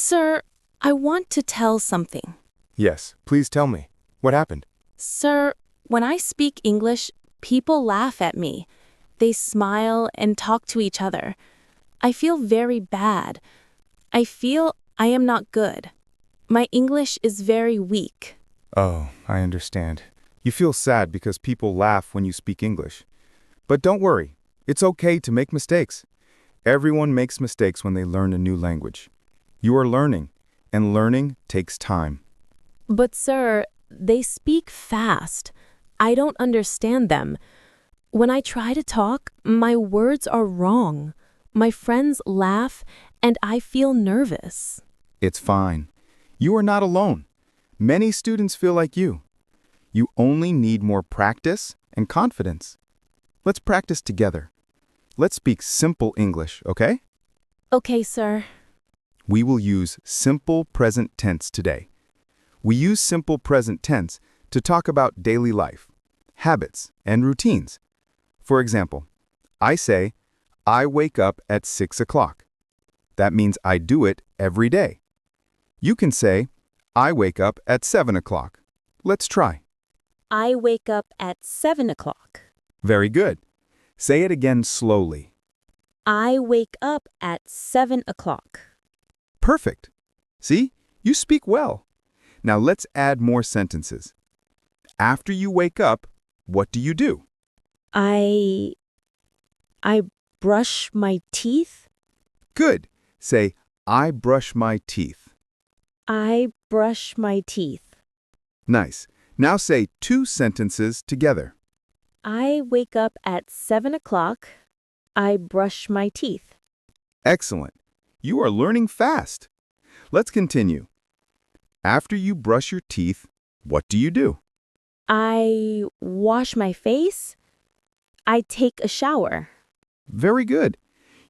Sir, I want to tell something. Yes, please tell me. What happened? Sir, when I speak English, people laugh at me. They smile and talk to each other. I feel very bad. I feel I am not good. My English is very weak. Oh, I understand. You feel sad because people laugh when you speak English. But don't worry. It's okay to make mistakes. Everyone makes mistakes when they learn a new language. You are learning, and learning takes time. But sir, they speak fast. I don't understand them. When I try to talk, my words are wrong. My friends laugh, and I feel nervous. It's fine. You are not alone. Many students feel like you. You only need more practice and confidence. Let's practice together. Let's speak simple English, okay? Okay, sir. We will use simple present tense today. We use simple present tense to talk about daily life, habits, and routines. For example, I say, I wake up at 6 o'clock. That means I do it every day. You can say, I wake up at 7 o'clock. Let's try. I wake up at 7 o'clock. Very good. Say it again slowly. I wake up at 7 o'clock. Perfect. See, you speak well. Now let's add more sentences. After you wake up, what do you do? I brush my teeth. Good. Say, I brush my teeth. I brush my teeth. Nice. Now say two sentences together. I wake up at 7 o'clock. I brush my teeth. Excellent. You are learning fast. Let's continue. After you brush your teeth, what do you do? I wash my face. I take a shower. Very good.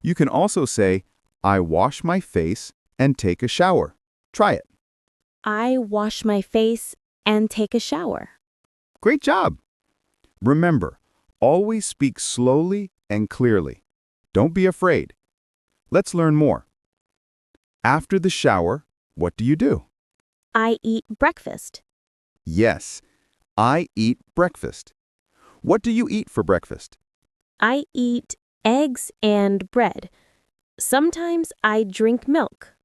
You can also say, I wash my face and take a shower. Try it. I wash my face and take a shower. Great job. Remember, always speak slowly and clearly. Don't be afraid. Let's learn more. After the shower, what do you do? I eat breakfast. Yes, I eat breakfast. What do you eat for breakfast? I eat eggs and bread. Sometimes I drink milk.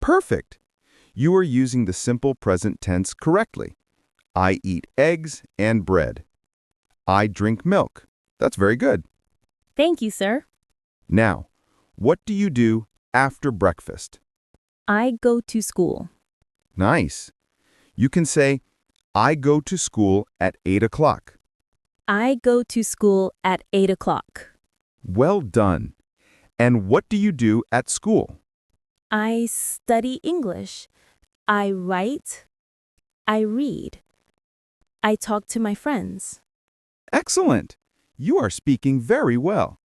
Perfect. You are using the simple present tense correctly. I eat eggs and bread. I drink milk. That's very good. Thank you, sir. Now, what do you do after breakfast? I go to school. Nice. You can say, I go to school at 8 o'clock. I go to school at 8 o'clock. Well done. And what do you do at school? I study English. I write. I read. I talk to my friends. Excellent. You are speaking very well.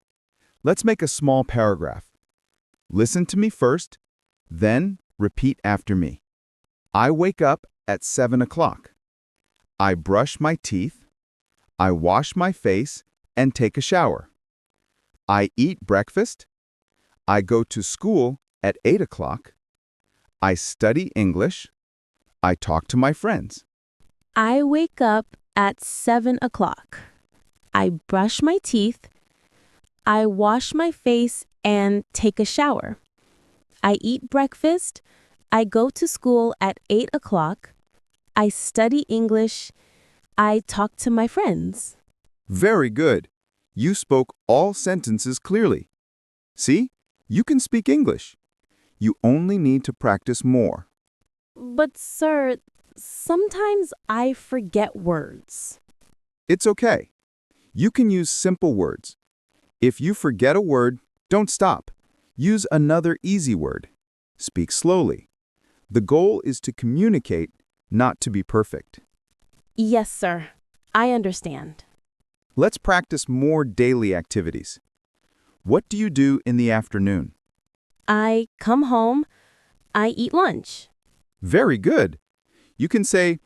Let's make a small paragraph. Listen to me first, then repeat after me. I wake up at 7 o'clock. I brush my teeth. I wash my face and take a shower. I eat breakfast. I go to school at 8 o'clock. I study English. I talk to my friends. I wake up at 7 o'clock. I brush my teeth. I wash my face and take a shower. I eat breakfast. I go to school at 8 o'clock. I study English. I talk to my friends. Very good. You spoke all sentences clearly. See, you can speak English. You only need to practice more. But sir, sometimes I forget words. It's okay. You can use simple words. If you forget a word, don't stop. Use another easy word. Speak slowly. The goal is to communicate, not to be perfect. Yes, sir. I understand. Let's practice more daily activities. What do you do in the afternoon? I come home. I eat lunch. Very good. You can say,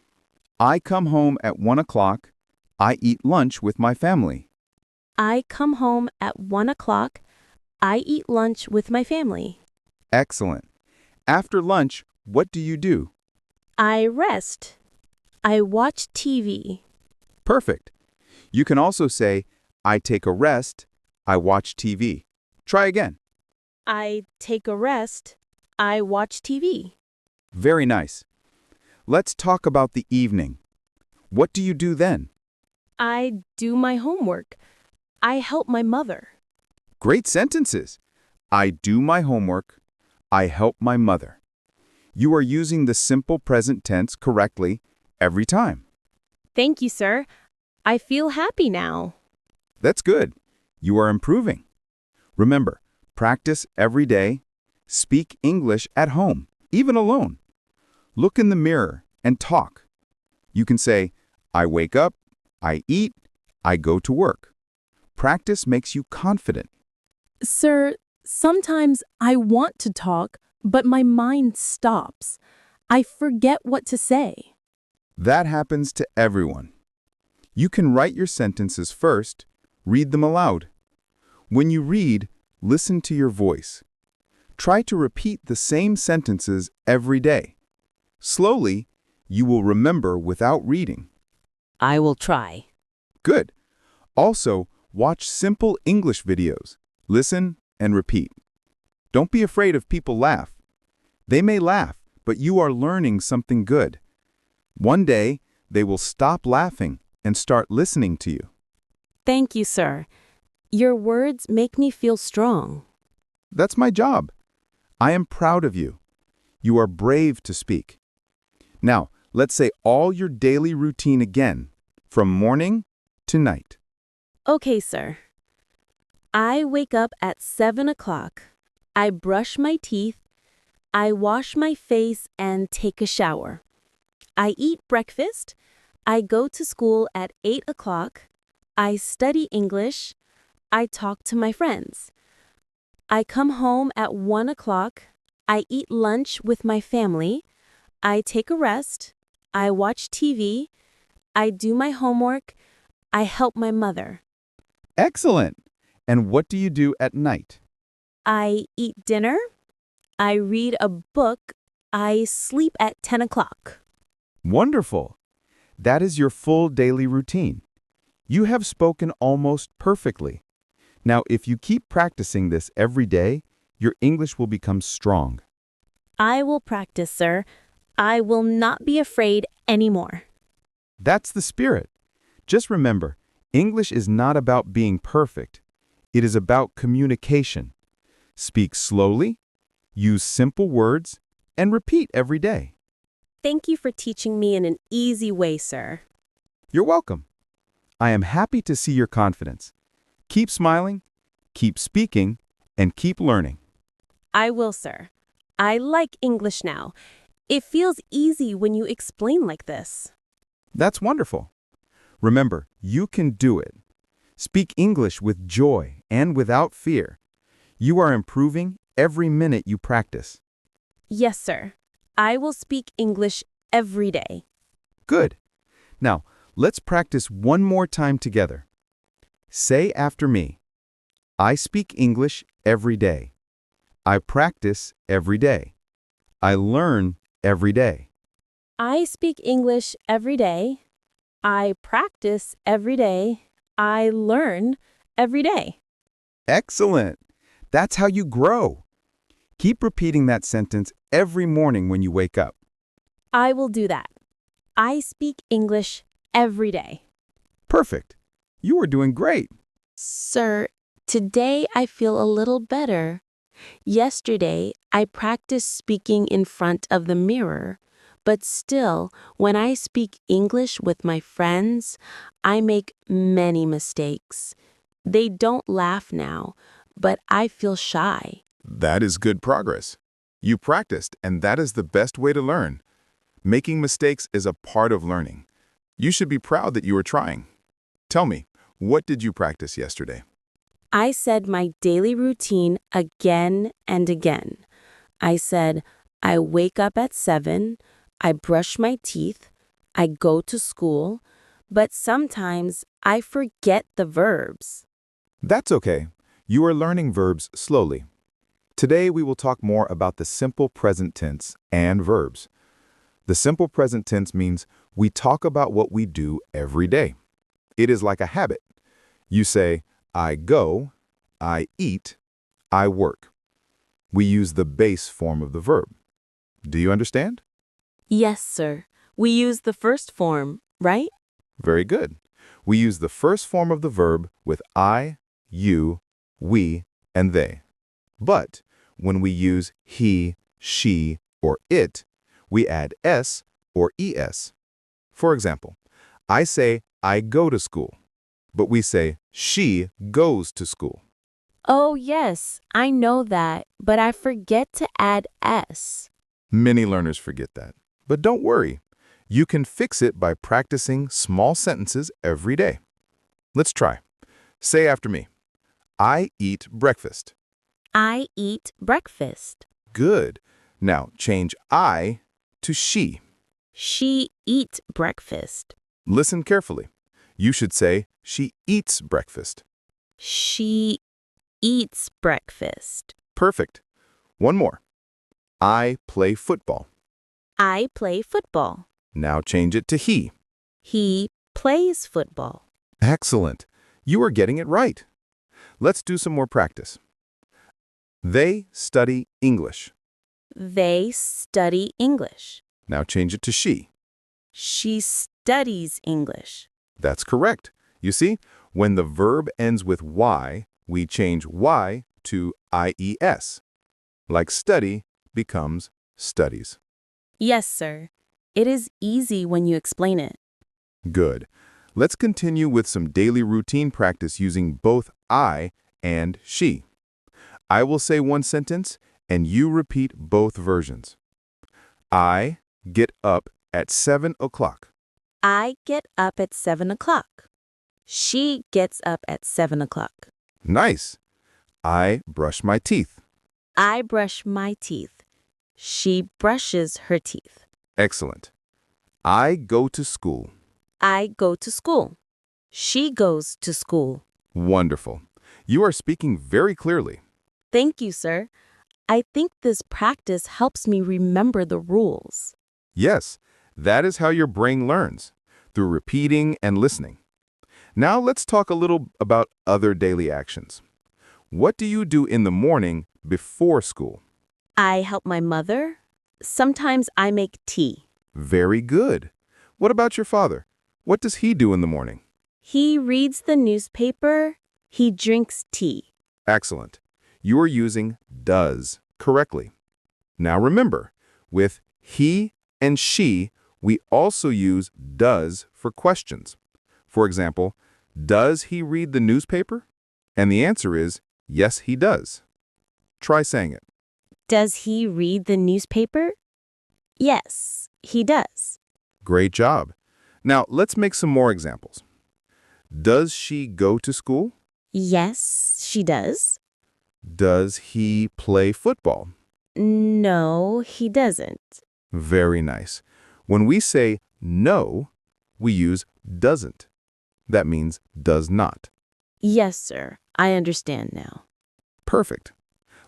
I come home at 1 o'clock. I eat lunch with my family. I come home at 1 o'clock. I eat lunch with my family. Excellent. After lunch, what do you do? I rest. I watch TV. Perfect. You can also say, I take a rest, I watch TV. Try again. I take a rest. I watch TV. Very nice. Let's talk about the evening. What do you do then? I do my homework. I help my mother. Great sentences. I do my homework. I help my mother. You are using the simple present tense correctly every time. Thank you, sir. I feel happy now. That's good. You are improving. Remember, practice every day. Speak English at home, even alone. Look in the mirror and talk. You can say, I wake up, I eat, I go to work. Practice makes you confident. Sir, sometimes I want to talk, but my mind stops. I forget what to say. That happens to everyone. You can write your sentences first, read them aloud. When you read, listen to your voice. Try to repeat the same sentences every day. Slowly, you will remember without reading. I will try. Good. Also, watch simple English videos. Listen and repeat. Don't be afraid if people laugh. They may laugh, but you are learning something good. One day, they will stop laughing and start listening to you. Thank you, sir. Your words make me feel strong. That's my job. I am proud of you. You are brave to speak. Now, let's say all your daily routine again, from morning to night. Okay, sir. I wake up at 7 o'clock. I brush my teeth. I wash my face and take a shower. I eat breakfast. I go to school at 8 o'clock. I study English. I talk to my friends. I come home at 1 o'clock. I eat lunch with my family. I take a rest. I watch TV. I do my homework. I help my mother. Excellent. And what do you do at night? I eat dinner. I read a book. I sleep at 10 o'clock. Wonderful. That is your full daily routine. You have spoken almost perfectly. Now, if you keep practicing this every day, your English will become strong. I will practice, sir. I will not be afraid anymore. That's the spirit. Just remember, English is not about being perfect. It is about communication. Speak slowly, use simple words, and repeat every day. Thank you for teaching me in an easy way, sir. You're welcome. I am happy to see your confidence. Keep smiling, keep speaking, and keep learning. I will, sir. I like English now. It feels easy when you explain like this. That's wonderful. Remember, you can do it. Speak English with joy and without fear. You are improving every minute you practice. Yes, sir. I will speak English every day. Good. Now, let's practice one more time together. Say after me. I speak English every day. I practice every day. I learn every day. I speak English every day. I practice every day. I learn every day. Excellent. That's how you grow. Keep repeating that sentence every morning when you wake up. I will do that. I speak English every day. Perfect. You are doing great. Sir, today I feel a little better. Yesterday, I practiced speaking in front of the mirror, but still, when I speak English with my friends, I make many mistakes. They don't laugh now, but I feel shy. That is good progress. You practiced, and that is the best way to learn. Making mistakes is a part of learning. You should be proud that you are trying. Tell me, what did you practice yesterday? I said my daily routine again and again. I said, I wake up at 7, I brush my teeth, I go to school, but sometimes I forget the verbs. That's okay. You are learning verbs slowly. Today we will talk more about the simple present tense and verbs. The simple present tense means we talk about what we do every day. It is like a habit. You say, I go, I eat, I work. We use the base form of the verb. Do you understand? Yes, sir. We use the first form, right? Very good. We use the first form of the verb with I, you, we, and they. But when we use he, she, or it, we add s or es. For example, I say I go to school, but we say she goes to school. Oh, yes, I know that, but I forget to add S. Many learners forget that. But don't worry. You can fix it by practicing small sentences every day. Let's try. Say after me. I eat breakfast. I eat breakfast. Good. Now change I to she. She eat breakfast. Listen carefully. You should say she eats breakfast. She eats breakfast. Perfect. One more. I play football. I play football. Now change it to he. He plays football. Excellent. You are getting it right. Let's do some more practice. They study English. They study English. Now change it to she. She studies English. That's correct. You see, when the verb ends with y, we change y to ies. Like study becomes studies. Yes, sir. It is easy when you explain it. Good. Let's continue with some daily routine practice using both I and she. I will say one sentence, and you repeat both versions. I get up at 7 o'clock. I get up at 7 o'clock. She gets up at 7 o'clock. Nice. I brush my teeth. I brush my teeth. She brushes her teeth. Excellent. I go to school. I go to school. She goes to school. Wonderful. You are speaking very clearly. Thank you, sir. I think this practice helps me remember the rules. Yes, that is how your brain learns, through repeating and listening. Now let's talk a little about other daily actions. What do you do in the morning before school? I help my mother. Sometimes I make tea. Very good. What about your father? What does he do in the morning? He reads the newspaper. He drinks tea. Excellent. You are using does correctly. Now remember, with he and she, we also use does for questions. For example, does he read the newspaper? And the answer is, yes, he does. Try saying it. Does he read the newspaper? Yes, he does. Great job. Now, let's make some more examples. Does she go to school? Yes, she does. Does he play football? No, he doesn't. Very nice. When we say no, we use doesn't. That means does not. Yes, sir. I understand now. Perfect.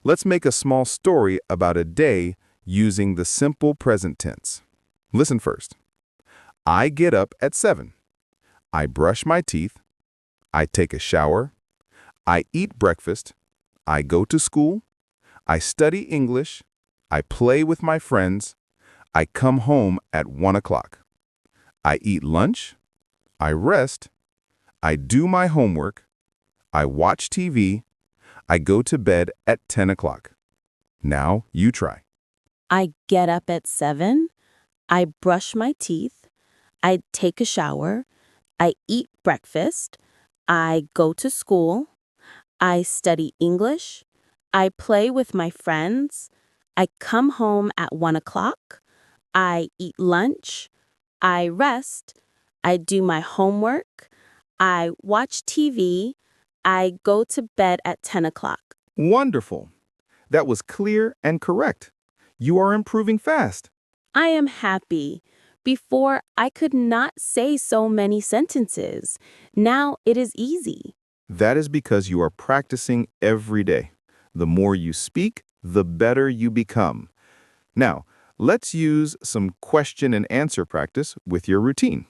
Let's make a small story about a day using the simple present tense. Listen first. I get up at 7. I brush my teeth. I take a shower. I eat breakfast. I go to school. I study English. I play with my friends. I come home at 1 o'clock. I eat lunch. I rest. I do my homework. I watch TV. I go to bed at 10 o'clock. Now you try. I get up at 7. I brush my teeth. I take a shower. I eat breakfast. I go to school. I study English. I play with my friends. I come home at 1 o'clock. I eat lunch. I rest. I do my homework. I watch TV. I go to bed at 10 o'clock. Wonderful. That was clear and correct. You are improving fast. I am happy. Before, I could not say so many sentences. Now it is easy. That is because you are practicing every day. The more you speak, the better you become. Now, let's use some question and answer practice with your routine.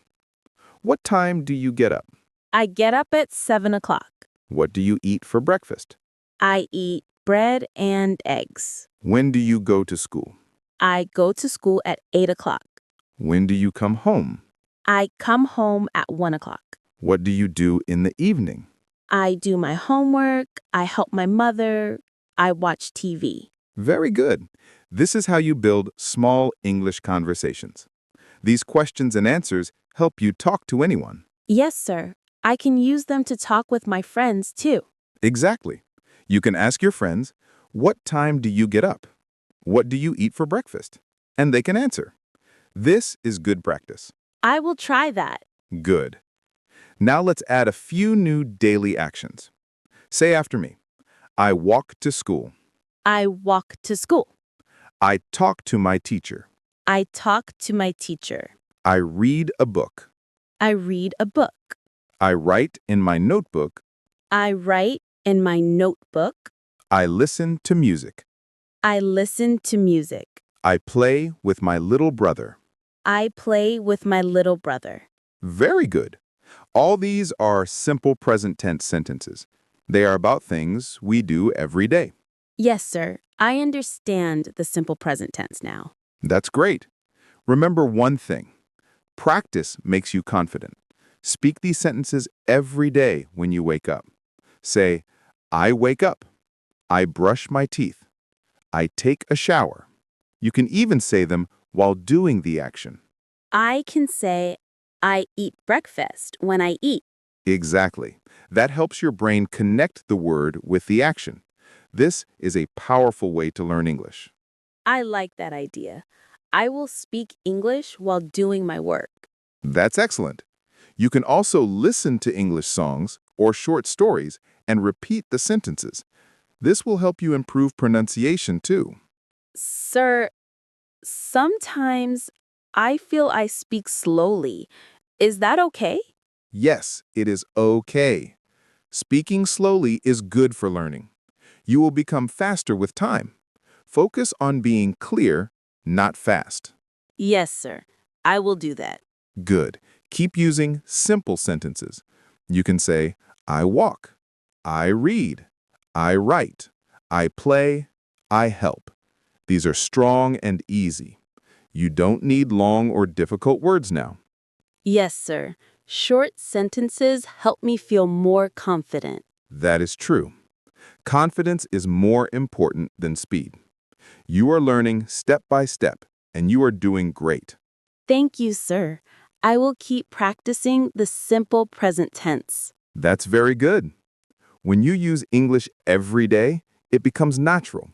What time do you get up? I get up at 7 o'clock. What do you eat for breakfast? I eat bread and eggs. When do you go to school? I go to school at 8 o'clock. When do you come home? I come home at 1 o'clock. What do you do in the evening? I do my homework, I help my mother, I watch TV. Very good. This is how you build small English conversations. These questions and answers help you talk to anyone. Yes, sir. I can use them to talk with my friends, too. Exactly. You can ask your friends, what time do you get up? What do you eat for breakfast? And they can answer. This is good practice. I will try that. Good. Now let's add a few new daily actions. Say after me. I walk to school. I walk to school. I talk to my teacher. I talk to my teacher. I read a book. I read a book. I write in my notebook. I write in my notebook. I listen to music. I listen to music. I play with my little brother. I play with my little brother. Very good. All these are simple present tense sentences. They are about things we do every day. Yes, sir. I understand the simple present tense now. That's great. Remember one thing. Practice makes you confident. Speak these sentences every day when you wake up. Say, I wake up. I brush my teeth. I take a shower. You can even say them while doing the action. I can say, I eat breakfast when I eat. Exactly. That helps your brain connect the word with the action. This is a powerful way to learn English. I like that idea. I will speak English while doing my work. That's excellent. You can also listen to English songs or short stories and repeat the sentences. This will help you improve pronunciation too. Sir, sometimes I feel I speak slowly. Is that okay? Yes, it is okay. Speaking slowly is good for learning. You will become faster with time. Focus on being clear, not fast. Yes, sir. I will do that. Good. Keep using simple sentences. You can say, I walk, I read, I write, I play, I help. These are strong and easy. You don't need long or difficult words now. Yes, sir. Short sentences help me feel more confident. That is true. Confidence is more important than speed. You are learning step by step, and you are doing great. Thank you, sir. I will keep practicing the simple present tense. That's very good. When you use English every day, it becomes natural.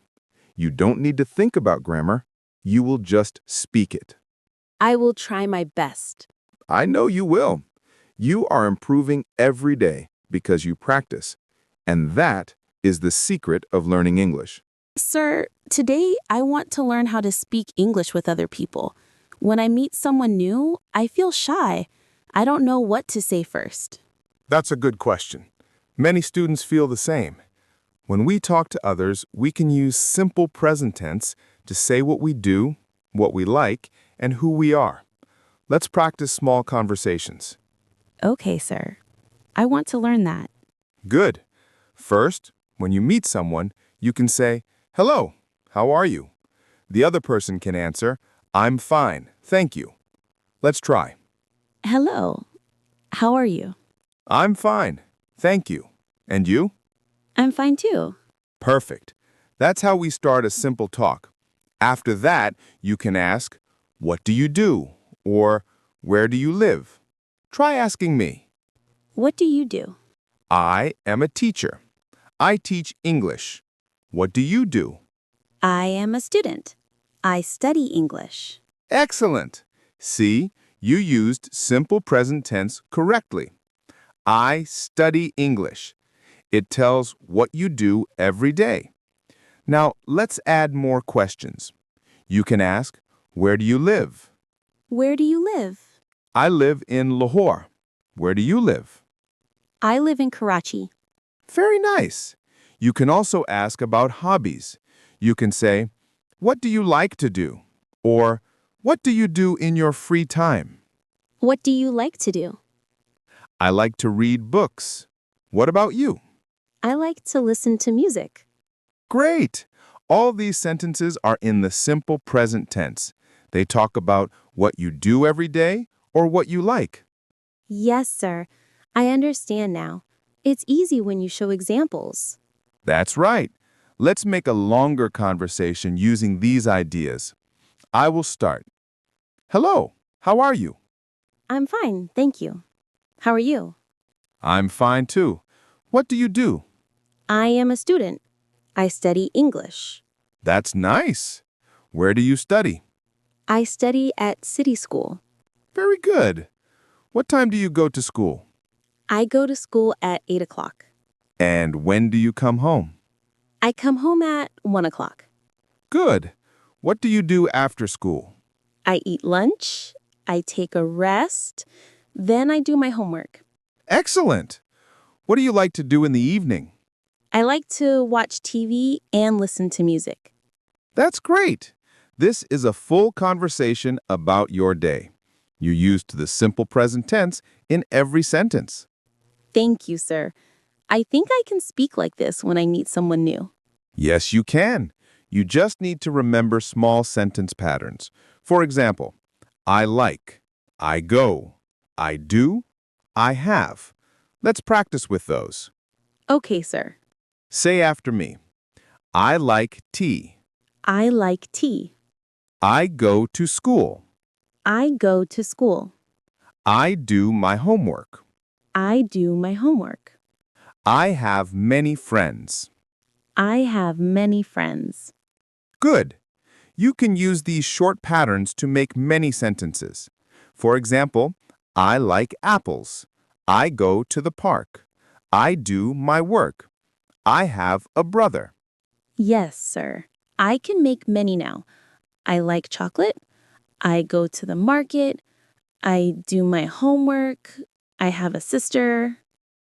You don't need to think about grammar. You will just speak it. I will try my best. I know you will. You are improving every day because you practice. And that is the secret of learning English. Sir, today I want to learn how to speak English with other people. When I meet someone new, I feel shy. I don't know what to say first. That's a good question. Many students feel the same. When we talk to others, we can use simple present tense to say what we do, what we like, and who we are. Let's practice small conversations. Okay, sir. I want to learn that. Good. First, when you meet someone, you can say, "Hello, how are you?" The other person can answer, "I'm fine, thank you." Let's try. Hello. How are you? "I'm fine, thank you." And you? I'm fine too. Perfect. That's how we start a simple talk. After that, you can ask, "What do you do?" or "Where do you live?" Try asking me. What do you do? I am a teacher. I teach English. What do you do? I am a student. I study English. Excellent. See, you used simple present tense correctly. I study English. It tells what you do every day. Now, let's add more questions. You can ask, "Where do you live?" Where do you live? I live in Lahore. Where do you live? I live in Karachi. Very nice. You can also ask about hobbies. You can say, "What do you like to do?" Or, "What do you do in your free time?" What do you like to do? "I like to read books. What about you?" I like to listen to music. Great! All these sentences are in the simple present tense. They talk about what you do every day or what you like. Yes, sir. I understand now. It's easy when you show examples. That's right. Let's make a longer conversation using these ideas. I will start. "Hello, how are you?" I'm fine, thank you. How are you? "I'm fine too. What do you do?" I am a student. I study English. "That's nice. Where do you study?" I study at City School. "Very good. What time do you go to school?" I go to school at 8 o'clock. "And when do you come home?" I come home at 1 o'clock. "Good. What do you do after school?" I eat lunch. I take a rest. Then I do my homework. "Excellent. What do you like to do in the evening?" I like to watch TV and listen to music. "That's great. This is a full conversation about your day. You used the simple present tense in every sentence." Thank you, sir. I think I can speak like this when I meet someone new. Yes, you can. You just need to remember small sentence patterns. For example, I like, I go, I do, I have. Let's practice with those. Okay, sir. Say after me. I like tea. I like tea. I go to school. I go to school. I do my homework. I do my homework. I have many friends. I have many friends. Good. You can use these short patterns to make many sentences. For example, I like apples. I go to the park. I do my work. I have a brother. Yes, sir. I can make many now. I like chocolate. I go to the market. I do my homework. I have a sister.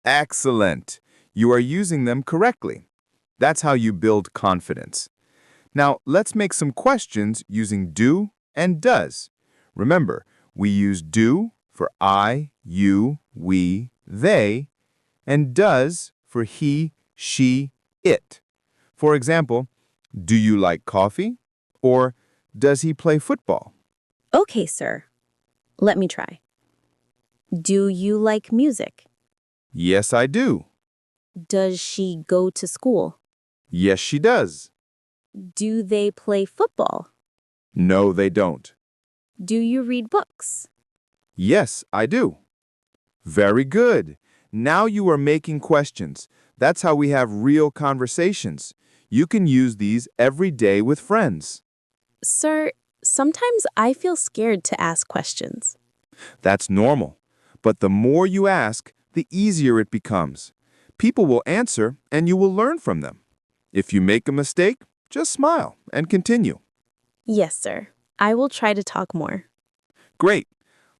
Excellent. You are using them correctly. That's how you build confidence. Now, let's make some questions using do and does. Remember, we use do for I, you, we, they, and does for he, she, it. For example, do you like coffee? Or does he play football? Okay, sir. Let me try. Do you like music? Yes, I do. Does she go to school? Yes, she does. Do they play football? No, they don't. Do you read books? Yes, I do. Very good. Now you are making questions. That's how we have real conversations. You can use these every day with friends. Sir, sometimes I feel scared to ask questions. That's normal. But the more you ask, the easier it becomes. People will answer and you will learn from them. If you make a mistake, just smile and continue. Yes, sir. I will try to talk more. Great.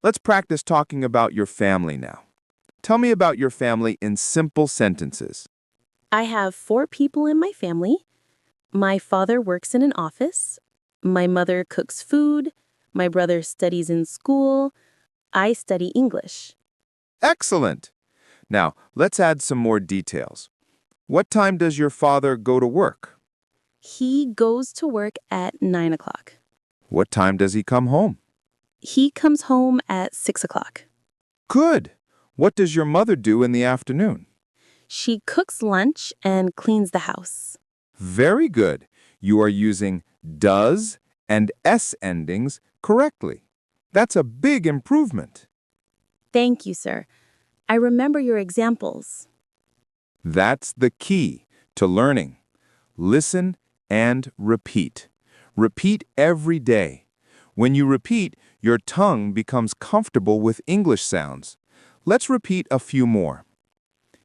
Let's practice talking about your family now. Tell me about your family in simple sentences. I have 4 people in my family. My father works in an office. My mother cooks food. My brother studies in school. I study English. Excellent. Now, let's add some more details. What time does your father go to work? He goes to work at 9 o'clock. What time does he come home? He comes home at 6 o'clock. Good. What does your mother do in the afternoon? She cooks lunch and cleans the house. Very good. You are using does and s endings correctly. That's a big improvement. Thank you, sir. I remember your examples. That's the key to learning. Listen and repeat. Repeat every day. When you repeat, your tongue becomes comfortable with English sounds. Let's repeat a few more.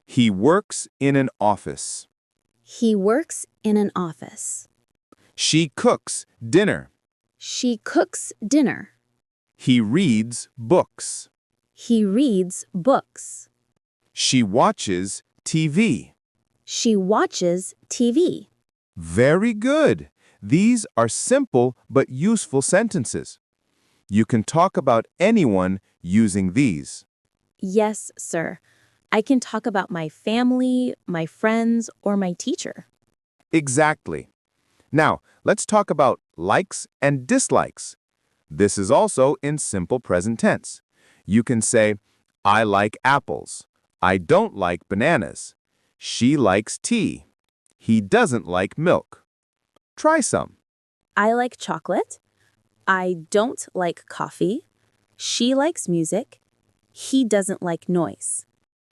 He works in an office. He works in an office. She cooks dinner. She cooks dinner. He reads books. He reads books. She watches TV. She watches TV. Very good. These are simple but useful sentences. You can talk about anyone using these. Yes, sir. I can talk about my family, my friends, or my teacher. Exactly. Now, let's talk about likes and dislikes. This is also in simple present tense. You can say, I like apples. I don't like bananas. She likes tea. He doesn't like milk. Try some. I like chocolate. I don't like coffee. She likes music. He doesn't like noise.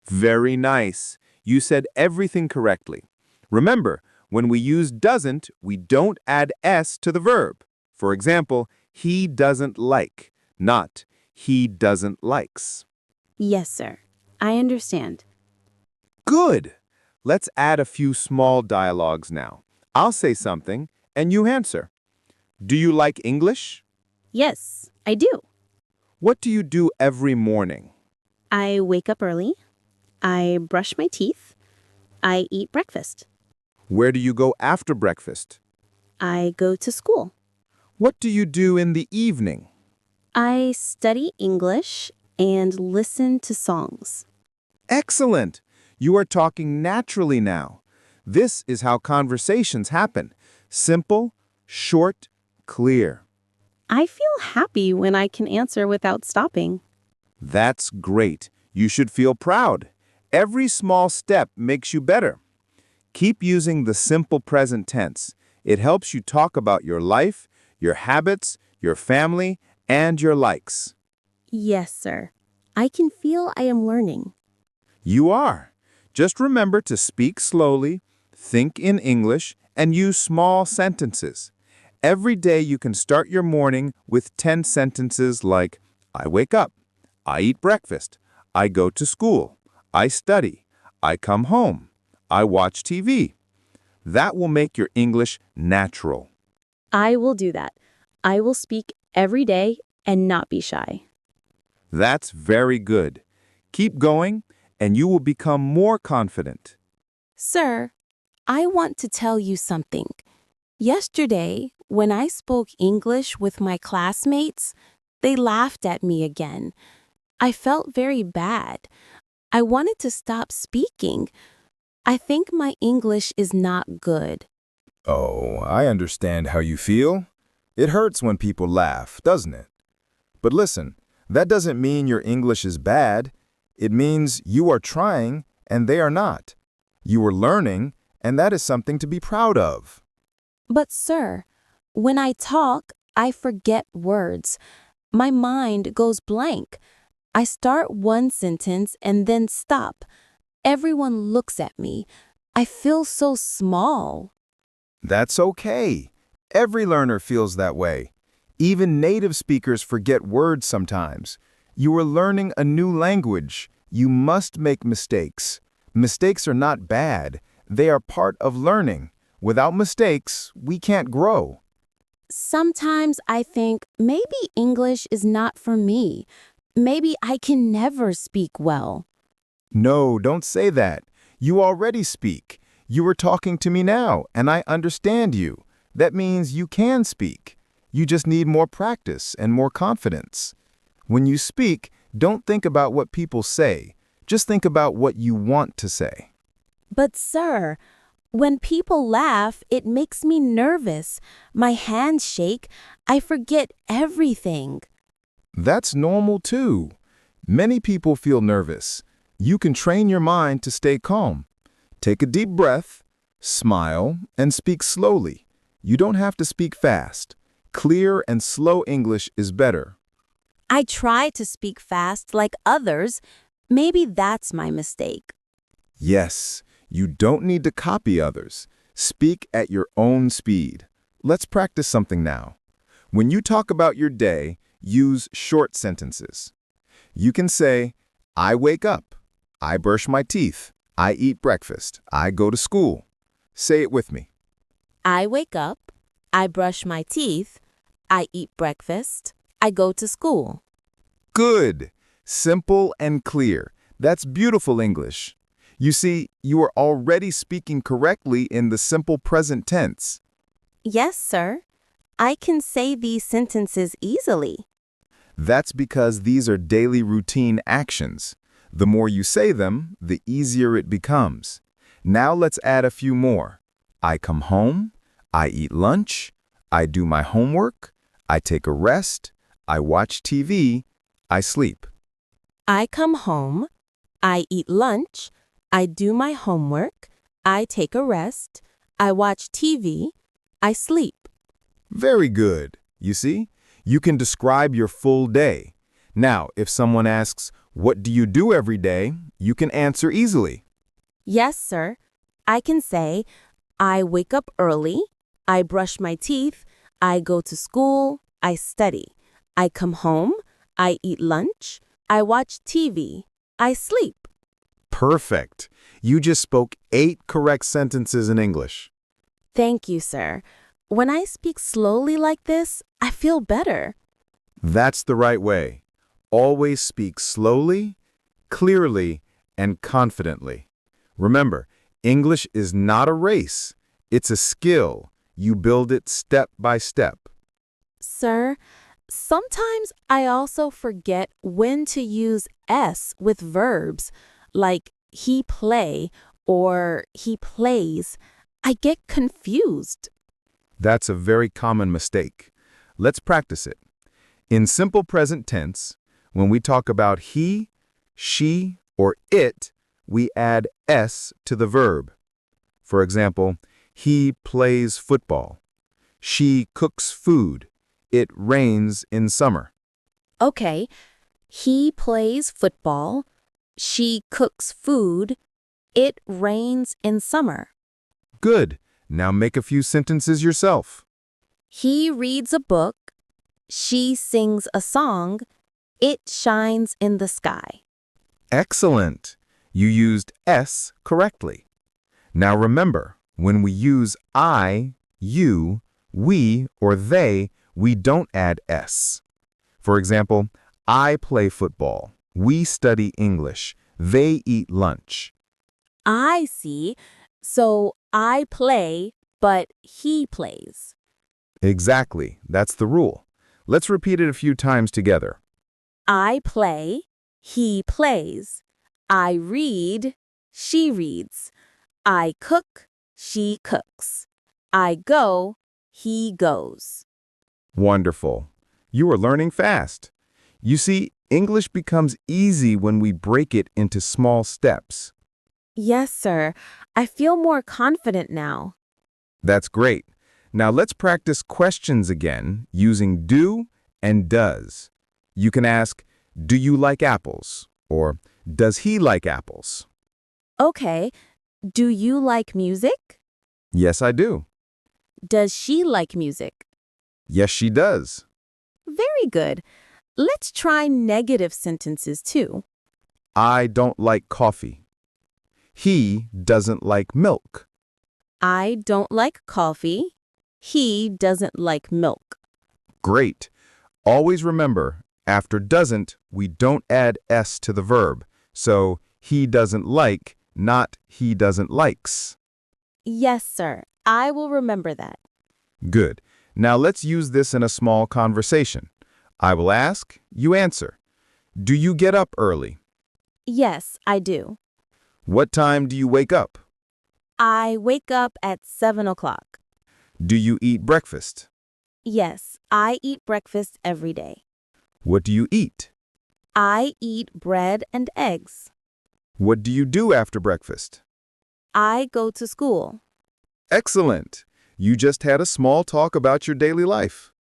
Very nice. You said everything correctly. Remember, when we use doesn't, we don't add s to the verb. For example, he doesn't like, not he doesn't likes. Yes, sir. I understand. Good. Let's add a few small dialogues now. I'll say something, and you answer. Do you like English? Yes, I do. What do you do every morning? I wake up early. I brush my teeth. I eat breakfast. Where do you go after breakfast? I go to school. What do you do in the evening? I study English and listen to songs. Excellent! You are talking naturally now. This is how conversations happen. Simple, short, clear. I feel happy when I can answer without stopping. That's great. You should feel proud. Every small step makes you better. Keep using the simple present tense. It helps you talk about your life, your habits, your family, and your likes. Yes, sir. I can feel I am learning. You are. Just remember to speak slowly, think in English, and use small sentences. Every day you can start your morning with 10 sentences like, I wake up, I eat breakfast, I go to school, I study, I come home, I watch TV. That will make your English natural. I will do that. I will speak every day and not be shy. That's very good. Keep going, and you will become more confident. Sir, I want to tell you something. Yesterday, when I spoke English with my classmates, they laughed at me again. I felt very bad. I wanted to stop speaking. I think my English is not good. Oh, I understand how you feel. It hurts when people laugh, doesn't it? But listen, that doesn't mean your English is bad. It means you are trying and they are not. You are learning, and that is something to be proud of. But sir, when I talk, I forget words. My mind goes blank. I start one sentence and then stop. Everyone looks at me. I feel so small. That's okay. Every learner feels that way. Even native speakers forget words sometimes. You are learning a new language. You must make mistakes. Mistakes are not bad. They are part of learning. Without mistakes, we can't grow. Sometimes I think maybe English is not for me. Maybe I can never speak well. No, don't say that. You already speak. You are talking to me now, and I understand you. That means you can speak. You just need more practice and more confidence. When you speak, don't think about what people say. Just think about what you want to say. But sir, when people laugh, it makes me nervous. My hands shake. I forget everything. That's normal too. Many people feel nervous. You can train your mind to stay calm. Take a deep breath, smile, and speak slowly. You don't have to speak fast. Clear and slow English is better. I try to speak fast like others. Maybe that's my mistake. Yes, you don't need to copy others. Speak at your own speed. Let's practice something now. When you talk about your day, use short sentences. You can say, I wake up. I brush my teeth. I eat breakfast. I go to school. Say it with me. I wake up. I brush my teeth. I eat breakfast. I go to school. Good. Simple and clear. That's beautiful English. You see, you are already speaking correctly in the simple present tense. Yes, sir. I can say these sentences easily. That's because these are daily routine actions. The more you say them, the easier it becomes. Now let's add a few more. I come home, I eat lunch, I do my homework, I take a rest, I watch TV, I sleep. I come home, I eat lunch, I do my homework, I take a rest, I watch TV, I sleep. Very good. You see, you can describe your full day. Now, if someone asks, what do you do every day? You can answer easily. Yes, sir. I can say, I wake up early, I brush my teeth, I go to school, I study. I come home, I eat lunch, I watch TV, I sleep. Perfect. You just spoke 8 correct sentences in English. Thank you, sir. When I speak slowly like this, I feel better. That's the right way. Always speak slowly, clearly, and confidently. Remember, English is not a race. It's a skill. You build it step by step. Sir, sometimes I also forget when to use S with verbs, like he play or he plays. I get confused. That's a very common mistake. Let's practice it. In simple present tense, when we talk about he, she, or it, we add S to the verb. For example, he plays football. She cooks food. It rains in summer. Okay, he plays football. She cooks food. It rains in summer. Good. Now make a few sentences yourself. He reads a book. She sings a song. It shines in the sky. Excellent. You used S correctly. Now remember, when we use I, you, we, or they, we don't add S. For example, I play football. We study English. They eat lunch. I see. So I play, but he plays. Exactly. That's the rule. Let's repeat it a few times together. I play, he plays. I read, she reads. I cook, she cooks. I go, he goes. Wonderful. You are learning fast. You see, English becomes easy when we break it into small steps. Yes, sir. I feel more confident now. That's great. Now let's practice questions again using do and does. You can ask, do you like apples? Or does he like apples? Okay. Do you like music? Yes, I do. Does she like music? Yes, she does. Very good. Let's try negative sentences too. I don't like coffee. He doesn't like milk. I don't like coffee. He doesn't like milk. Great. Always remember, after doesn't, we don't add S to the verb. So, he doesn't like, not he doesn't likes. Yes, sir. I will remember that. Good. Now let's use this in a small conversation. I will ask, you answer. Do you get up early? Yes, I do. What time do you wake up? I wake up at 7 o'clock. Do you eat breakfast? Yes, I eat breakfast every day. What do you eat? I eat bread and eggs. What do you do after breakfast? I go to school. Excellent. You just had a small talk about your daily life.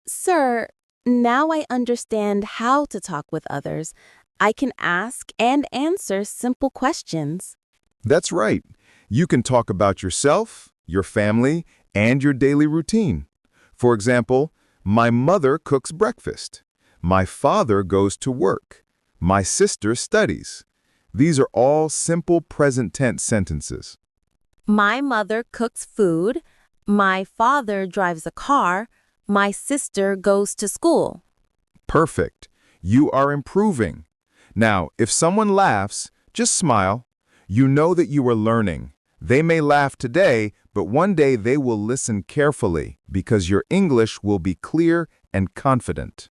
Sir, now I understand how to talk with others. I can ask and answer simple questions. That's right. You can talk about yourself, your family, and your daily routine. For example, my mother cooks breakfast. My father goes to work. My sister studies. These are all simple present tense sentences. My mother cooks food. My father drives a car. My sister goes to school. Perfect. You are improving. Now, if someone laughs, just smile. You know that you are learning. They may laugh today, But one day they will listen carefully because your English will be clear and confident.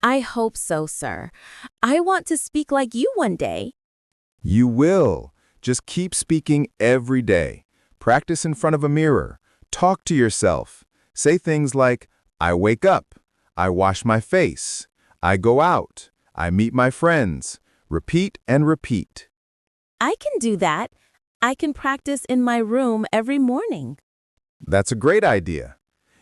I hope so, sir. I want to speak like you one day. You will. Just keep speaking every day. Practice in front of a mirror. Talk to yourself. Say things like, I wake up. I wash my face. I go out. I meet my friends. Repeat and repeat. I can do that. I can practice in my room every morning. That's a great idea.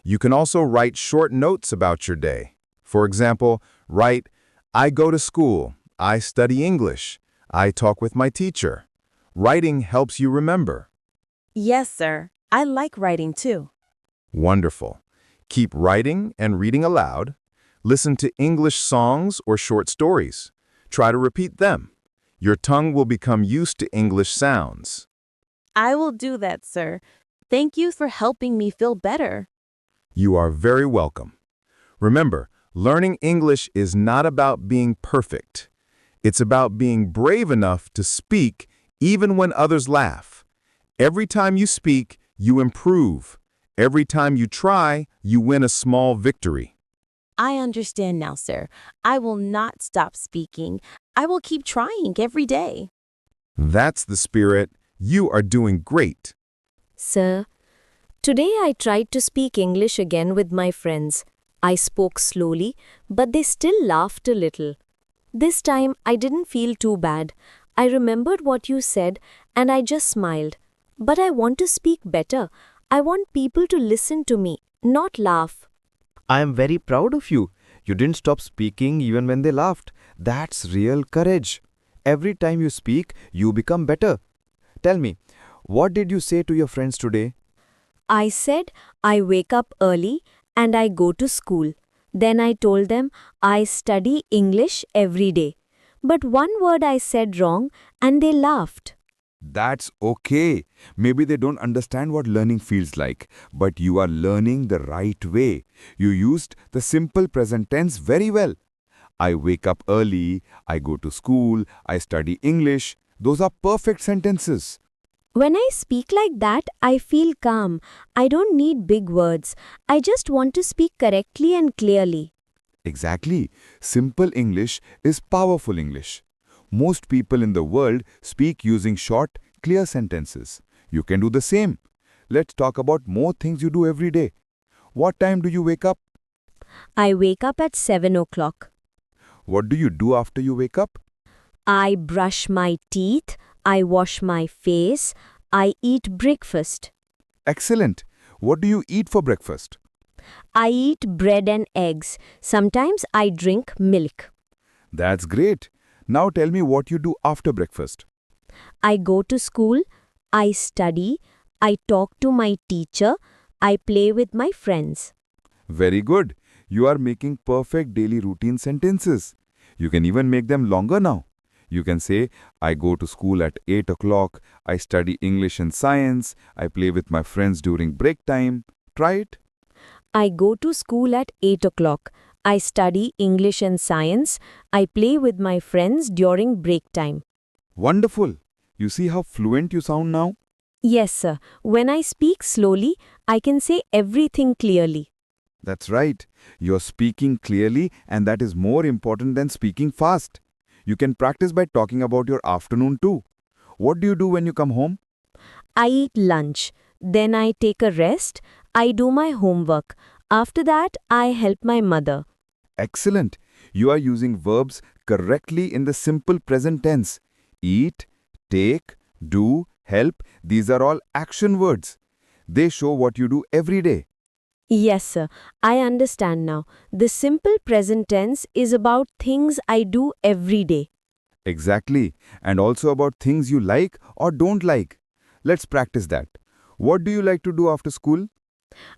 You can also write short notes about your day. For example, write, I go to school. I study English. I talk with my teacher. Writing helps you remember. Yes, sir. I like writing too. Wonderful. Keep writing and reading aloud. Listen to English songs or short stories. Try to repeat them. Your tongue will become used to English sounds. I will do that, sir. Thank you for helping me feel better. You are very welcome. Remember, learning English is not about being perfect. It's about being brave enough to speak even when others laugh. Every time you speak, you improve. Every time you try, you win a small victory. I understand now, sir. I will not stop speaking. I will keep trying every day. That's the spirit. You are doing great. Sir, today I tried to speak English again with my friends. I spoke slowly, but they still laughed a little. This time I didn't feel too bad. I remembered what you said and I just smiled. But I want to speak better. I want people to listen to me, not laugh. I am very proud of you. You didn't stop speaking even when they laughed. That's real courage. Every time you speak, you become better. Tell me, what did you say to your friends today? I said I wake up early and I go to school. Then I told them I study English every day. But one word I said wrong and they laughed. That's okay. Maybe they don't understand what learning feels like, but you are learning the right way. You used the simple present tense very well. I wake up early, I go to school, I study English. Those are perfect sentences. When I speak like that, I feel calm. I don't need big words. I just want to speak correctly and clearly. Exactly. Simple English is powerful English. Most people in the world speak using short, clear sentences. You can do the same. Let's talk about more things you do every day. What time do you wake up? I wake up at 7 o'clock. What do you do after you wake up? I brush my teeth. I wash my face. I eat breakfast. Excellent. What do you eat for breakfast? I eat bread and eggs. Sometimes I drink milk. That's great. Now tell me what you do after breakfast. I go to school. I study. I talk to my teacher. I play with my friends. Very good. You are making perfect daily routine sentences. You can even make them longer now. You can say, I go to school at 8 o'clock, I study English and science, I play with my friends during break time. Try it. I go to school at 8 o'clock. I study English and science. I play with my friends during break time. Wonderful. You see how fluent you sound now? Yes, sir. When I speak slowly, I can say everything clearly. That's right. You're speaking clearly, and that is more important than speaking fast. You can practice by talking about your afternoon too. What do you do when you come home? I eat lunch. Then I take a rest. I do my homework. After that, I help my mother. Excellent. You are using verbs correctly in the simple present tense. Eat, take, do, help. These are all action words. They show what you do every day. Yes, sir. I understand now. The simple present tense is about things I do every day. Exactly. And also about things you like or don't like. Let's practice that. What do you like to do after school?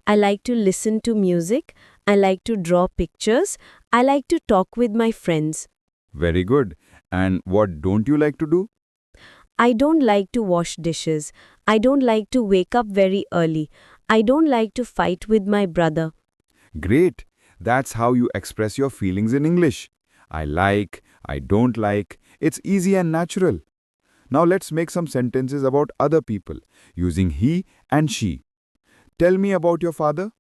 I like to listen to music. I like to draw pictures. I like to talk with my friends. Very good. And what don't you like to do? I don't like to wash dishes. I don't like to wake up very early. I don't like to fight with my brother. Great. That's how you express your feelings in English. I like, I don't like. It's easy and natural. Now let's make some sentences about other people using he and she. Tell me about your father.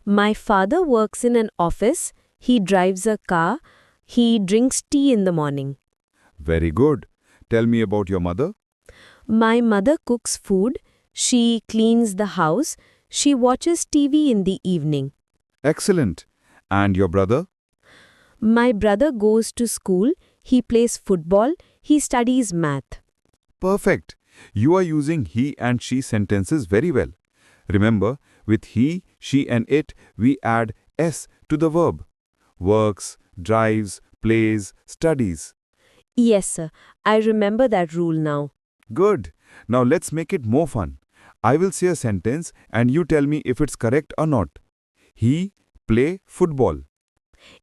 My father works in an office. He drives a car. He drinks tea in the morning. Very good. Tell me about your mother. My mother cooks food. She cleans the house. She watches TV in the evening. Excellent. And your brother? My brother goes to school. He plays football. He studies math. Perfect. You are using he and she sentences very well. Remember, with he, she and it, we add s to the verb. Works, drives, plays, studies. Yes, sir. I remember that rule now. Good. Now let's make it more fun. I will say a sentence and you tell me if it's correct or not. He play football.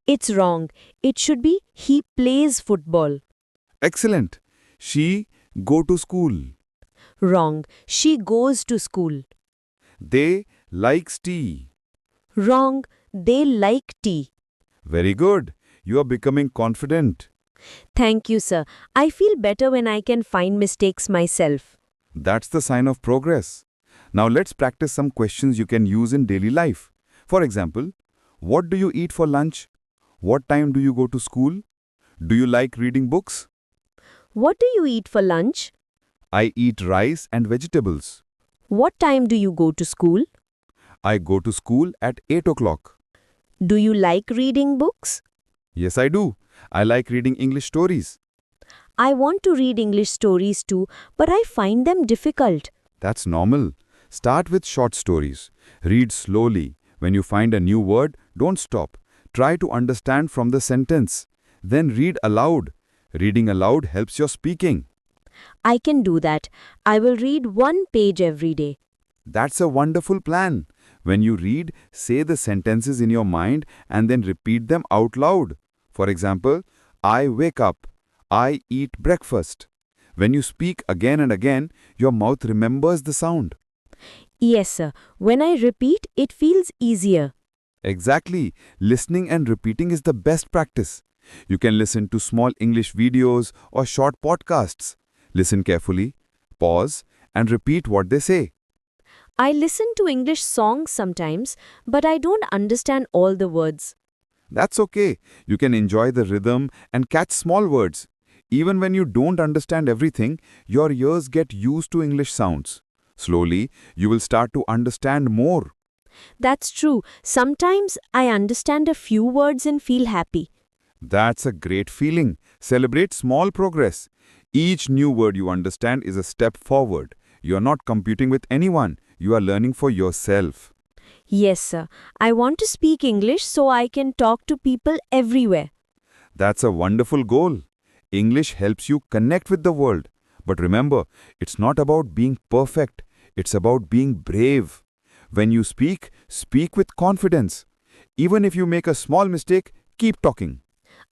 It's wrong. It should be he plays football. Excellent. She go to school. Wrong. She goes to school. They likes tea. Wrong. They like tea. Very good. You are becoming confident. Thank you, sir. I feel better when I can find mistakes myself. That's the sign of progress. Now let's practice some questions you can use in daily life. For example, what do you eat for lunch? What time do you go to school? Do you like reading books? What do you eat for lunch? I eat rice and vegetables. What time do you go to school? I go to school at 8 o'clock. Do you like reading books? Yes, I do. I like reading English stories. I want to read English stories too, but I find them difficult. That's normal. Start with short stories. Read slowly. When you find a new word, don't stop. Try to understand from the sentence. Then read aloud. Reading aloud helps your speaking. I can do that. I will read one page every day. That's a wonderful plan. When you read, say the sentences in your mind and then repeat them out loud. For example, I wake up. I eat breakfast. When you speak again and again, your mouth remembers the sound. Yes, sir. When I repeat, it feels easier. Exactly. Listening and repeating is the best practice. You can listen to small English videos or short podcasts. Listen carefully, pause, and repeat what they say. I listen to English songs sometimes, but I don't understand all the words. That's okay. You can enjoy the rhythm and catch small words. Even when you don't understand everything, your ears get used to English sounds. Slowly, you will start to understand more. That's true. Sometimes I understand a few words and feel happy. That's a great feeling. Celebrate small progress. Each new word you understand is a step forward. You're not competing with anyone. You are learning for yourself. Yes, sir. I want to speak English so I can talk to people everywhere. That's a wonderful goal. English helps you connect with the world. But remember, it's not about being perfect. It's about being brave. When you speak, speak with confidence. Even if you make a small mistake, keep talking.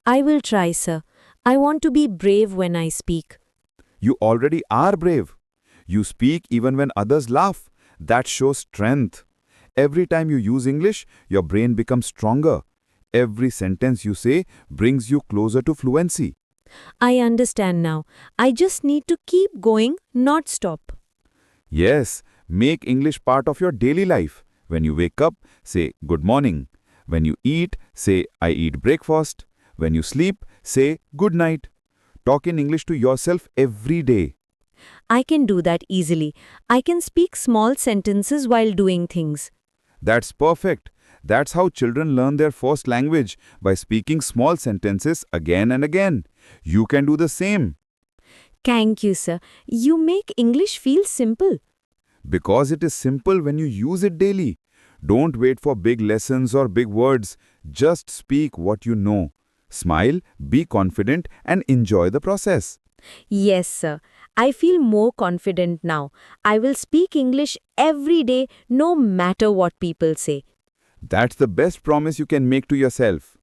I will try, sir. I want to be brave when I speak. You already are brave. You speak even when others laugh. That shows strength. Every time you use English, your brain becomes stronger. Every sentence you say brings you closer to fluency. I understand now. I just need to keep going, not stop. Yes, make English part of your daily life. When you wake up, say good morning. When you eat, say I eat breakfast. When you sleep, say good night. Talk in English to yourself every day. I can do that easily. I can speak small sentences while doing things. That's perfect. That's how children learn their first language, by speaking small sentences again and again. You can do the same. Thank you, sir. You make English feel simple. Because it is simple when you use it daily. Don't wait for big lessons or big words. Just speak what you know. Smile, be confident, and enjoy the process. Yes, sir. I feel more confident now. I will speak English every day, no matter what people say. That's the best promise you can make to yourself.